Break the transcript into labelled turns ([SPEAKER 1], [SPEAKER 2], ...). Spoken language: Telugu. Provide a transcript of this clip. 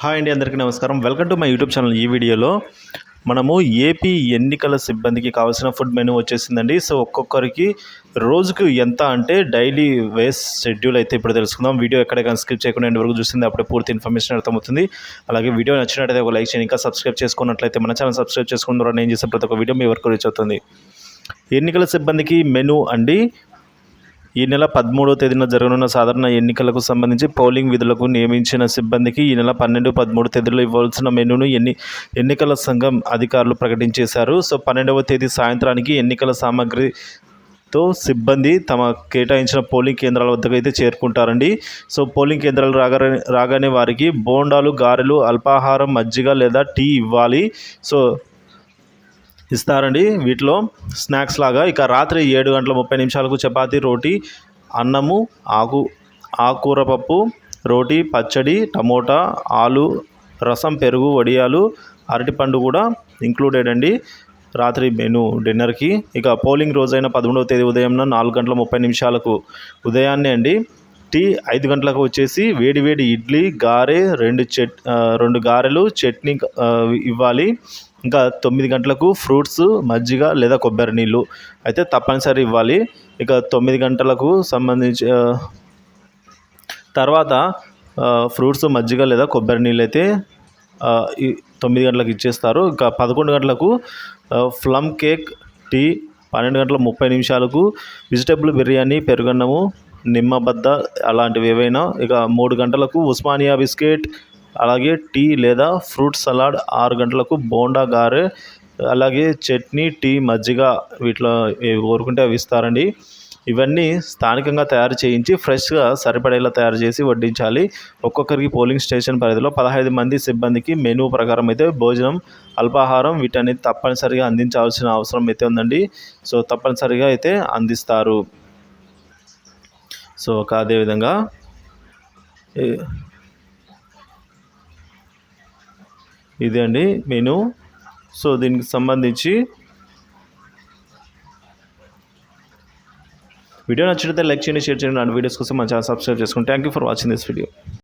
[SPEAKER 1] హాయ్ అండి, అందరికీ నమస్కారం. Welcome to my YouTube channel. ఈ వీడియోలో మనము ఏపీ ఎన్నికల సిబ్బందికి కావాల్సిన ఫుడ్ మెనూ వచ్చేసిందండి. సో ఒక్కొక్కరికి రోజుకు ఎంత అంటే డైలీ వేస్ షెడ్యూల్ అయితే ఇప్పుడు తెలుసుకుందాం. వీడియో ఎక్కడికైనా స్కిప్ చేయకుండా ఎండ్ వరకు చూసింది, అప్పుడే పూర్తి ఇన్ఫర్మేషన్ అర్థమవుతుంది. అలాగే వీడియో నచ్చినట్టయితే ఒక లైక్ చేయండి. ఇంకా సబ్స్క్రైబ్ చేసుకున్నట్లయితే మన ఛానల్ సబ్స్క్రైబ్ చేసుకున్న ద్వారా నేను చేసే ప్రతి ఒక్క వీడియో మీ వరకు రీచ్ అవుతుంది. ఎన్నికల సిబ్బందికి మెనూ అండి. ఈ నెల 13వ తేదీన జరగనున్న సాధారణ ఎన్నికలకు సంబంధించి పోలింగ్ విధులకు నియమించిన సిబ్బందికి ఈ నెల 12, 13 తేదీలో ఇవ్వాల్సిన మెనూను ఎన్నికల సంఘం అధికారులు ప్రకటించేశారు. సో 12వ తేదీ సాయంత్రానికి ఎన్నికల సామాగ్రితో సిబ్బంది తమ కేటాయించిన పోలింగ్ కేంద్రాల వద్దకు అయితే చేరుకుంటారండి. సో పోలింగ్ కేంద్రాలు రాగానే వారికి బోండాలు, గారెలు, అల్పాహారం, మజ్జిగ లేదా టీ ఇస్తారండి. వీటిలో స్నాక్స్ లాగా. ఇక రాత్రి 7:30 చపాతీ, రోటీ, అన్నము, ఆకుకూర పప్పు, రోటీ, పచ్చడి, టమోటా, ఆలు, రసం, పెరుగు, వడియాలు, అరటిపండు కూడా ఇంక్లూడెడ్ అండి రాత్రి మెనూ డిన్నర్కి. ఇక పోలింగ్ రోజైన 13వ తేదీ ఉదయం 4:30 ఉదయాన్నే అండి టీ, 5 గంటలకు వచ్చేసి వేడివేడి ఇడ్లీ, గారె, 2 గారెలు, చట్నీ ఇవ్వాలి. ఇంకా 9 గంటలకు ఫ్రూట్స్, మజ్జిగ లేదా కొబ్బరి నీళ్ళు అయితే తప్పనిసరి ఇవ్వాలి. ఇక 9 గంటలకు సంబంధించి తర్వాత ఫ్రూట్స్, మజ్జిగ లేదా కొబ్బరి నీళ్ళు అయితే 9 గంటలకు ఇచ్చేస్తారు. ఇక 11 గంటలకు plum cake, tea, 12:30 vegetable biryani, పెరుగన్నము, నిమ్మబద్ద అలాంటివి ఏవైనా. ఇక 3 గంటలకు ఉస్మానియా బిస్కెట్, అలాగే టీ లేదా ఫ్రూట్ సలాడ్. 6 గంటలకు బోండా, గారె, అలాగే చట్నీ, టీ, మజ్జిగ వీటిలో కోరుకుంటే అవి ఇస్తారండి. ఇవన్నీ స్థానికంగా తయారు చేయించి ఫ్రెష్గా సరిపడేలా తయారు చేసి వడ్డించాలి. ఒక్కొక్కరికి పోలింగ్ స్టేషన్ పరిధిలో 15 మంది సిబ్బందికి మెనూ ప్రకారం అయితే భోజనం, అల్పాహారం వీటన్ని తప్పనిసరిగా అందించాల్సిన అవసరం అయితే ఉందండి. సో తప్పనిసరిగా అయితే అందిస్తారు. సో అదేవిధంగా ఇదే అండి మెనూ. సో దీనికి సంబంధించి వీడియో నచ్చినట్లయితే లైక్ చేయండి, షేర్ చేయండి. అండ్ వీడియోస్ కోసం మన ఛానల్ సబ్స్క్రైబ్ చేసుకోండి. Thank you for watching this video.